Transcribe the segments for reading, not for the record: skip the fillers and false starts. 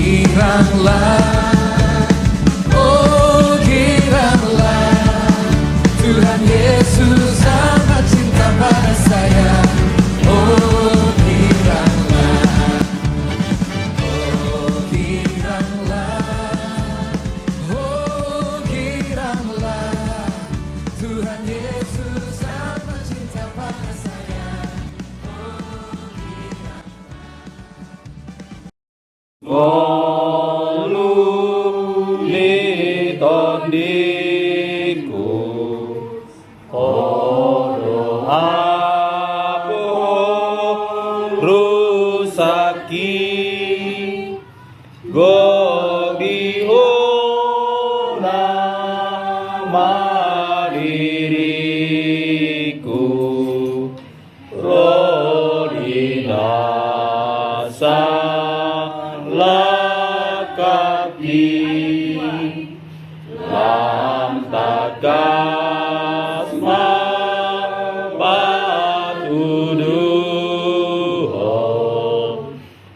giranglah, oh giranglah, Tuhan Yesus amat cinta pada saya. Oh giranglah, oh giranglah, oh giranglah, Tuhan Yesus amat cinta pada saya. Ngoluni tondiku oro apo rusaki godi ona madiriku rodina lakapi lam takas mapatuduho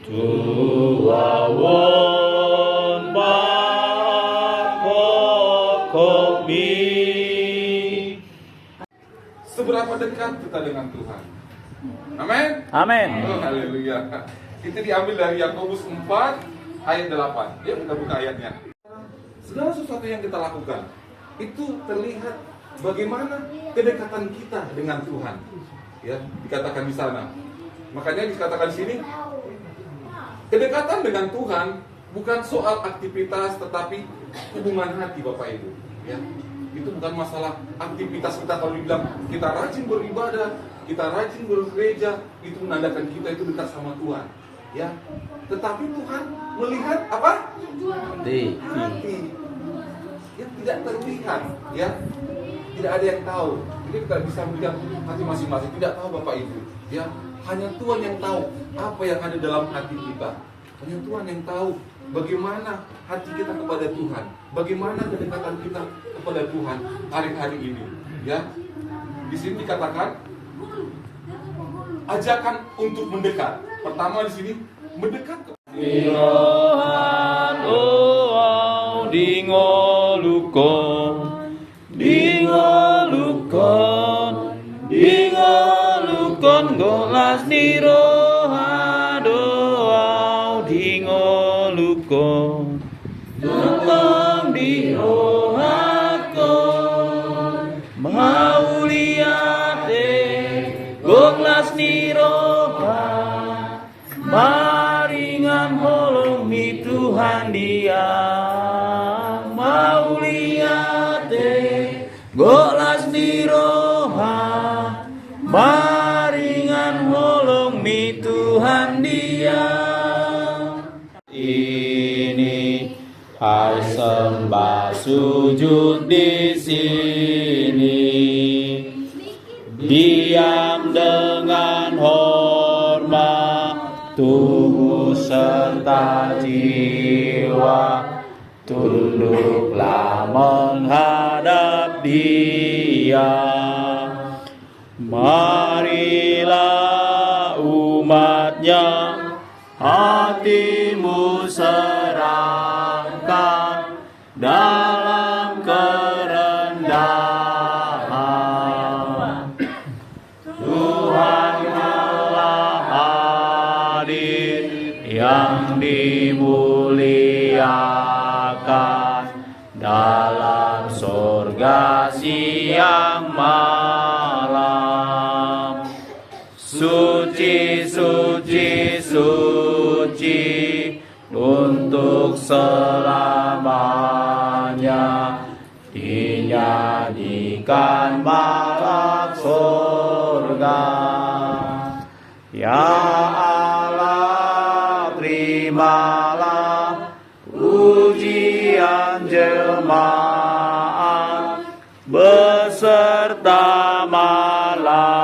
tuawon pakokomi. Seberapa dekat kita dengan Tuhan? Amin. Amin. Oh, haleluya. Itu diambil dari Yakobus 4 ayat 8. Yuk kita buka ayatnya. Segala sesuatu yang kita lakukan itu terlihat bagaimana kedekatan kita dengan Tuhan. Ya, dikatakan di sana. Makanya dikatakan di sini kedekatan dengan Tuhan bukan soal aktivitas tetapi hubungan hati Bapak Ibu. Ya. Itu bukan masalah aktivitas kita. Kalau dibilang kita rajin beribadah, kita rajin bergereja, itu menandakan kita itu dekat sama Tuhan. Ya, tetapi Tuhan melihat apa? Hati. Yang tidak terlihat, ya, tidak ada yang tahu. Jadi kita bisa melihat hati masing-masing. Tidak tahu Bapak Ibu, ya, hanya Tuhan yang tahu apa yang ada dalam hati kita. Hanya Tuhan yang tahu bagaimana hati kita kepada Tuhan, bagaimana kedekatan kita kepada Tuhan hari-hari ini. Ya, di sini dikatakan ajakan untuk mendekat. Pertama di sini mendekat ke Tuhan, oh dingolukon golas niroha doa dingolukon tolong dirohakon mauliate golas niroha maringan holong mi Tuhan dia mauliate golas niroha maringan holong mi Tuhan dia. Ini harus sembah sujud di sini, diam dengan hormat tubuh serta jiwa, tunduklah menghadap Dia. Marilah umatnya, hatimu serahkan dalam kerendahan. Tuhan Allah hadir yang dimuliakan dalam sorga siang malam. Suci, suci, suci untuk selamanya, dinyanyikan malak sorga. Ya Allah, terimalah pujian jemaat beserta malaikat.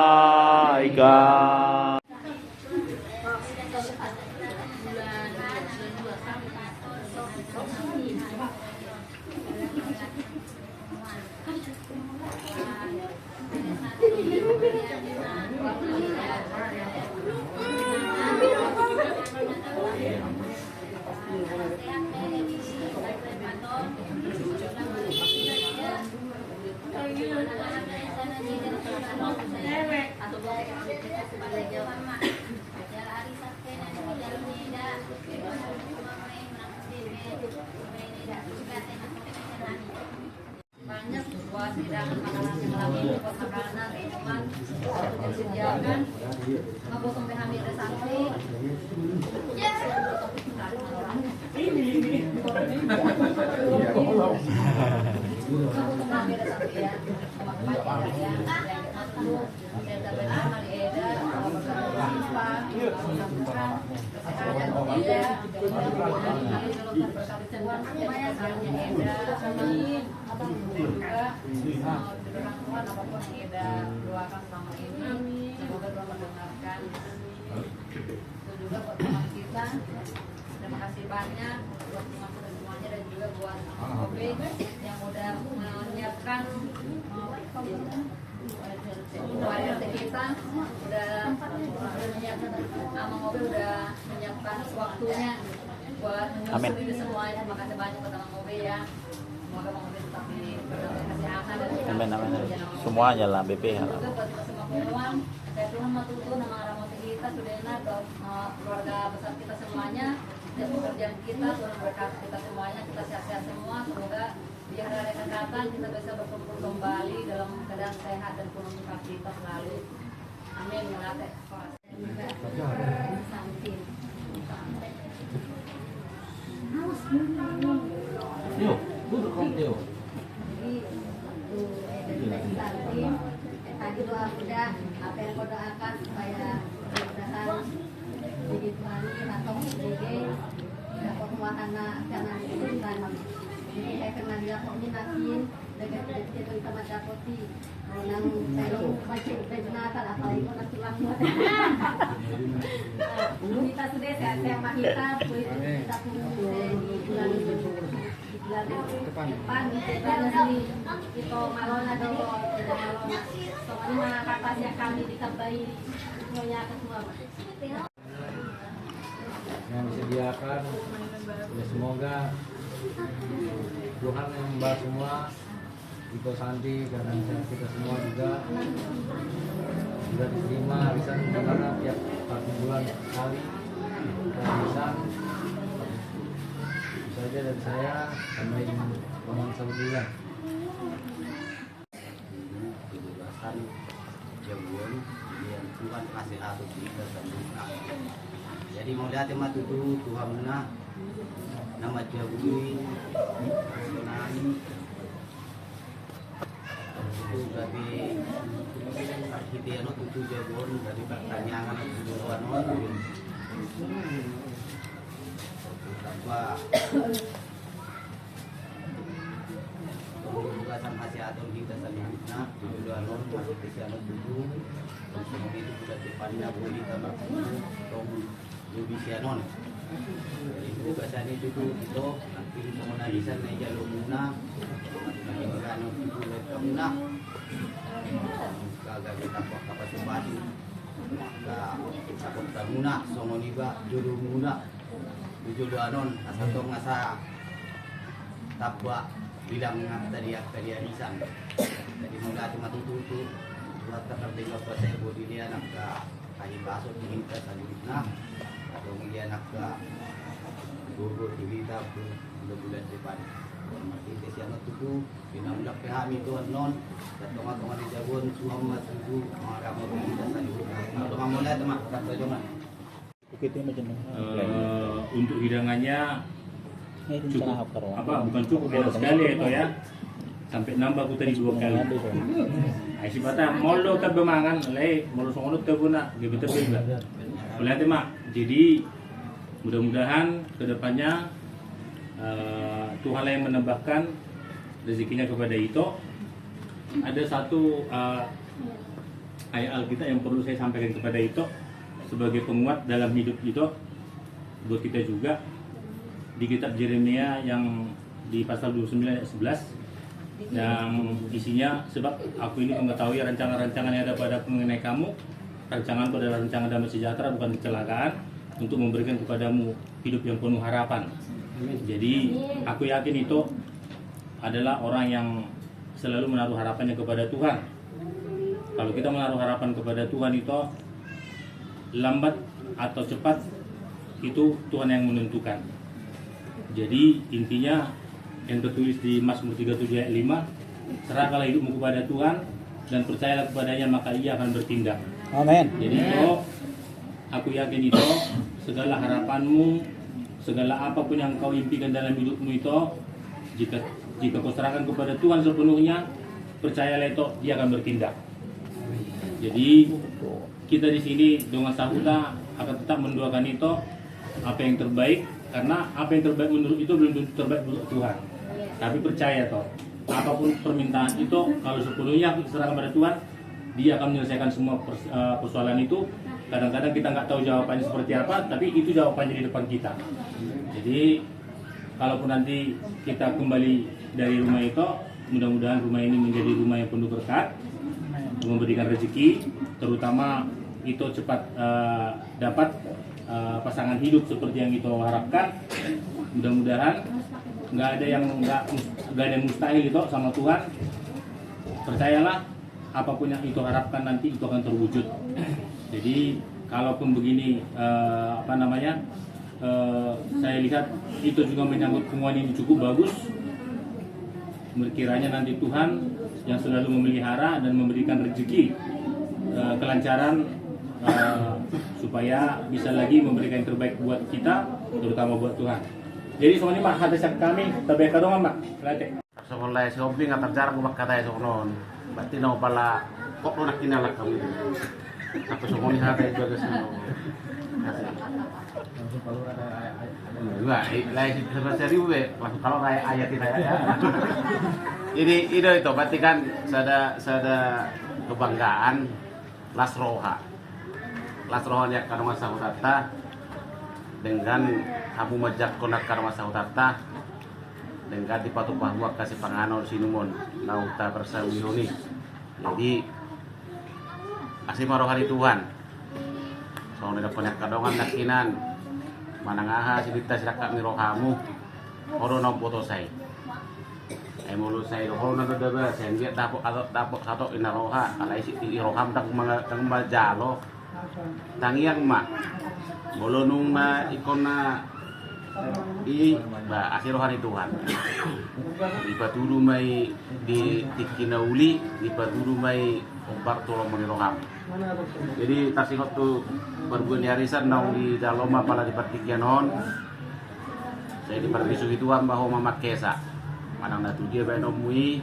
banyak buat hidangan makanan yang lain, buat makanan minuman yang disediakan, ngabotong PHM ada sanksi. Apapun yang Eda doakan selama ini, semoga Tuhan mendengarkan. Itu juga buat teman kita. Terima kasih banyak buat teman dan semuanya, dan juga buat Kobe yang udah menyiapkan warga kita, udah menyiapkan sama Kobe udah menyiapkan waktunya buat menyusuri semuanya. Terima kasih banyak buat Mang Kobe ya. Semoga Mang Kobe tetap kesehatan dan Semuanya lah BP ya. juga buat kita semua puluhan. Saya Tuhan matutu nama Ramoti kita Sudena atau keluarga besar kita semuanya dan pekerjaan kita, Tuhan berkati kita semuanya, kita sehat-sehat semua. Semoga di hari akan datang kita bisa berkumpul kembali dalam keadaan sehat dan penuh sukacita selalu. Amin. Teo, duduk kamu Teo. Tadi doa udah, apa yang kau doakan supaya mudah-mudahan jadi Tuhan atau sebagai dapat wahana karena itu kan jadi saya kenal dia kok minasin dengan itu kita macam poti nang saya baca benatan apa itu nak tulang kita sudah saya mahita kita pun di bulan depan kita sini itu malona dulu malona soalnya kapasnya kami ditambahi semuanya ketua Yang disediakan, ya semoga Tuhan yang membawa semua, Iko Santi dan kita semua juga sudah diterima arisan karena tiap 1 bulan sekali kita arisan. Itu saja dari saya, sampai pemangsa bulan. Kebebasan jauhan yang Tuhan kasih aku kita semua. Jadi mau lihat emak itu Tuhan mana nama jauhin nani itu dari kita yang itu jauhan dari pertanyaan itu anon apa kebebasan kesehatan kita selanjutnya itu anon masih kesehatan tubuh semua itu sudah depannya boleh tambah tong lebih sianon jadi kebebasan itu nanti pemenarisan meja lumuna mengenai itu lekamuna kagak kita apa sebadi maka kita pertamuna songoniba jurumuna judul anon asal ngasa tabwa bilang tadi arisan jadi mulai cuma tutup buat tertinggal pas saya buat dia nak kayu basut minta selanjutnya atau dia nak gugur kita bulan depan masih desian itu dinamdak PHM itu non dan teman-teman di Jabon semua itu mengarah kita selanjutnya kalau kamu lihat teman kata jangan Untuk hidangannya cukup bukan cukup banyak sekali itu ya, sampai nambah aku tadi 2 kali. Ay si bata molo ta bemangan lay molo songono ta guna gitu juga. Boleh mak. Jadi mudah-mudahan kedepannya Tuhan yang menambahkan rezekinya kepada Ito. Ada satu ayat Alkitab yang perlu saya sampaikan kepada Ito sebagai penguat dalam hidup Ito buat kita juga, di kitab Yeremia yang di pasal 29 ayat 11 yang isinya, sebab aku ini mengetahui rancangan-rancangan yang ada pada mengenai kamu, rancangan adalah rancangan damai sejahtera bukan kecelakaan, untuk memberikan kepadamu hidup yang penuh harapan. Jadi aku yakin itu adalah orang yang selalu menaruh harapannya kepada Tuhan. Kalau kita menaruh harapan kepada Tuhan itu lambat atau cepat itu Tuhan yang menentukan. Jadi intinya yang tertulis di Mazmur 37 ayat 5, serahkanlah hidupmu kepada Tuhan dan percayalah kepadanya maka Ia akan bertindak. Amin. Jadi itu aku yakin itu segala harapanmu, segala apapun yang kau impikan dalam hidupmu itu, jika kau serahkan kepada Tuhan sepenuhnya, percayalah itu Dia akan bertindak. Jadi kita di sini dengan Sahuta akan tetap mendoakan itu apa yang terbaik, karena apa yang terbaik menurut itu belum tentu terbaik untuk Tuhan. Tapi percaya toh, apapun permintaan itu kalau sepenuhnya diserahkan kepada Tuhan, Dia akan menyelesaikan semua persoalan itu. Kadang-kadang kita nggak tahu jawabannya seperti apa, tapi itu jawabannya di depan kita. Jadi kalaupun nanti kita kembali dari rumah itu, mudah-mudahan rumah ini menjadi rumah yang penuh berkat, memberikan rezeki, terutama itu cepat dapat pasangan hidup seperti yang itu harapkan. Mudah-mudahan nggak ada yang mustahil itu sama Tuhan. Percayalah, apapun yang itu harapkan nanti itu akan terwujud. Jadi kalaupun begini saya lihat itu juga menyangkut hubungan ini cukup bagus. Kiranya nanti Tuhan yang selalu memelihara dan memberikan rezeki, kelancaran, supaya bisa lagi memberikan yang terbaik buat kita, terutama buat Tuhan. Jadi soalnya mak hadisnya kami terbaik dong mak. Latih. Sekolah shopping atar jarang buat kata itu non. Berarti nau pala kok lu nak kinalak kami. Aku semua lihat itu juga semua. Wah, lain sebesar ribu kalau ayat kita ya. Ini itu berarti kan sada kebanggaan Lasroha yang karena masa utata dengan kamu majak konak karena masa utata dengan dipatu bahwa kasih panganon sinumon nauta bersawironi. Jadi asih marohari Tuhan. Soalnya ada banyak kadongan nakinan manangaha sibita silakat mirohamu oro nang foto saya mulu saya oro nang daba saya lihat dapok satu inaroha alai si iroham tak majalo tangiang mak mulu nungna ikona ba asih rohani Tuhan di baturu mai di tikinauli di baturu mai ompar tolong meniroham. Jadi tasingot tu berbulan harisan nau di daloma pala di partikianon. Saya di partisu itu bahwa mama kesa. Manang na dia bae nomui.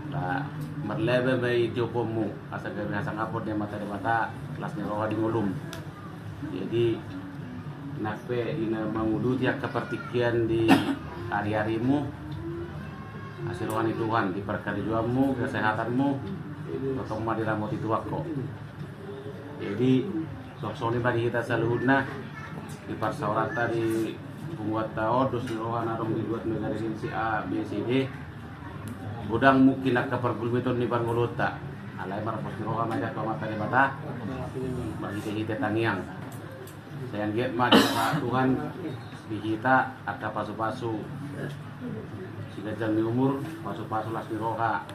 La merlebe bae jopomu. Asa gawe asa ngapot dia mata kelas ni roha di ngulum. Jadi nakpe ina mangudu tiak kepertikian di hari-harimu. Hasil rohani Tuhan di perkarijuanmu, kesehatanmu. Totong mah diramot itu wako. Jadi soksoni bagi kita saluhuna di parsaurata di pembuat tahun terus rohan arong dibuat negara ini si A B C D budang mungkin nak kepergulmiton di Bangolota alai marpos di rohan aja ke mata di mata bagi kita tangiang saya lihat mah di Tuhan di kita ada pasu-pasu si gajang di umur pasu-pasu las di roha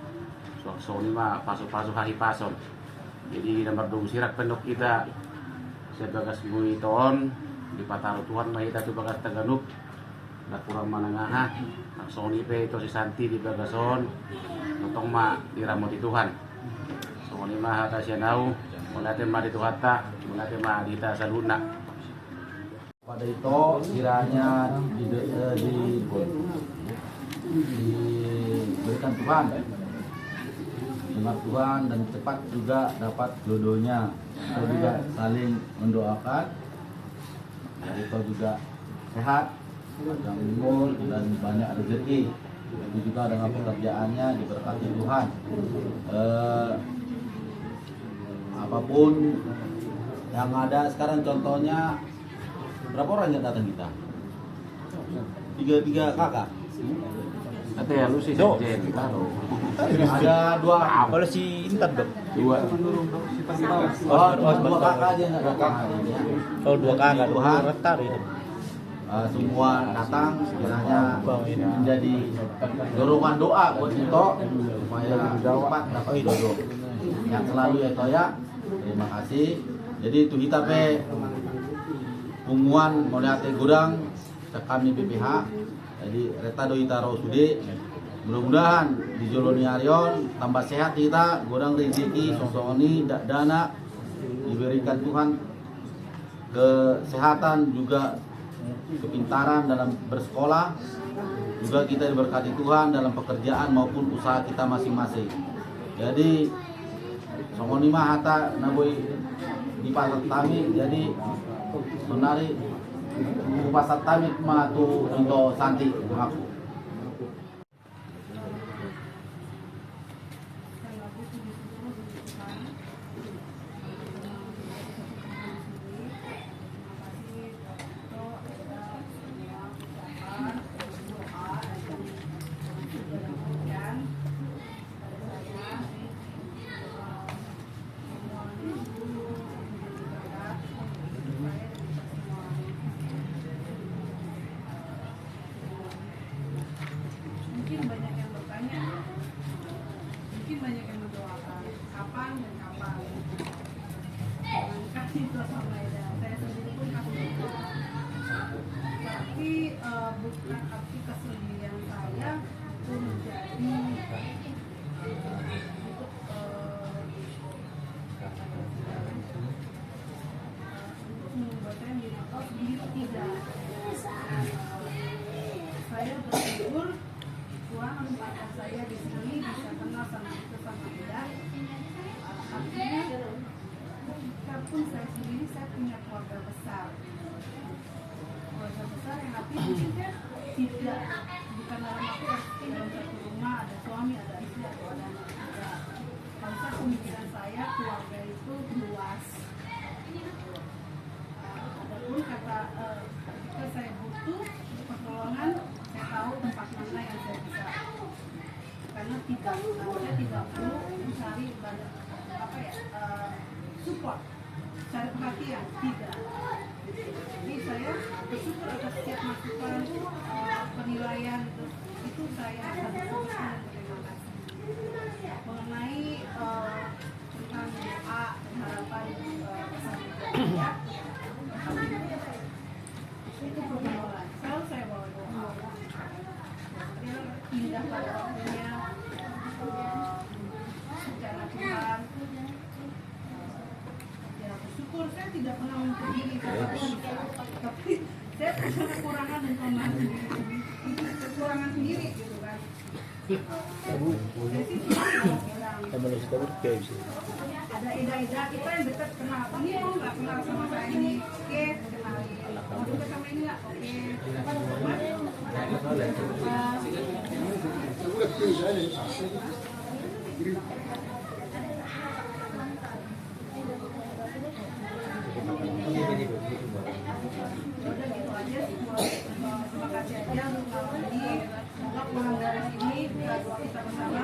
soksoni mah pasu-pasu hari pason. Jadi nomor dong sirak pendok kita sebagai muiton di pataru Tuhan mah kita coba gas Taganuk nak kurang manangaha nak soni pe itu si Santi di bagason totong mah diramoti Tuhan soni mah hata sianau mulate mah di Tuhata mulate mah kita saluna Pada itu kiranya diberikan Tuhan dengan Tuhan dan cepat juga dapat jodohnya. Kita juga saling mendoakan agar kita juga sehat, panjang umur dan banyak rezeki. Itu juga dengan pekerjaannya diberkati Tuhan. Apapun yang ada sekarang contohnya berapa orang yang datang kita? Tiga kakak. Nanti ya lu sih sekjen baru. Ada dua. Kalau si Intan dok. Dua. Dua kakak aja nggak datang hari ini. Oh dua kakak, dua Tuhan. retar itu. semua datang kiranya menjadi dorongan doa buat kita supaya cepat dapat jodoh yang selalu ya toh ya. Terima kasih. Jadi itu kita pe pungguan melihat gudang kami BPH. Jadi reta do kita sude. Mudah-mudahan di Joloni Arion tambah sehat kita, gudang rezeki sosoni dana diberikan Tuhan kesehatan juga kepintaran dalam bersekolah, juga kita diberkati Tuhan dalam pekerjaan maupun usaha kita masing-masing. Jadi songoni mah hata naboi di pasar tami, jadi menari pasar tami mah tu untuk santi aku. Mungkin banyak yang bertanya, mungkin banyak yang mendoakan kapan dan kapan. Kasih itu sama ya. Saya sendiri pun kasih. Tapi bukan arti kesendirian saya itu menjadi membuat saya menjadi sendiri tidak. Saya bersyukur Tuhan menempatkan saya di sini bisa kenal sama itu sama dia. Artinya ketika pun saya sendiri saya punya keluarga besar. Keluarga besar yang artinya tidak bukan dalam arti dalam satu rumah ada suami, ada istri, atau ada anak juga. Kalau saya pemikiran saya keluarga itu luas. Adapun kata ketika saya butuh pertolongan, saya tahu tempat mana yang saya bisa, karena saya tidak perlu mencari banyak support, cari perhatian, tidak. Jadi saya bersyukur atas setiap masukan, penilaian itu saya akan bersyukur dan terima kasih. Mengenai tentang doa harapan saya itu permohonan selalu saya bawa doa. Dia indah pada waktunya secara Tuhan. Ya bersyukur saya tidak pernah untuk diri tapi saya punya kekurangan dan kelemahan sendiri, kekurangan sendiri gitu kan. Saya sih ada ida-ida kita yang dekat kenal, ini mau nggak kenal sama saya ini, oke kenalin. Mau dekat sama ini nggak, oke. Udah gitu aja, terima kasih aja untuk malam ini. Semoga pulang dari sini kita doa kita bersama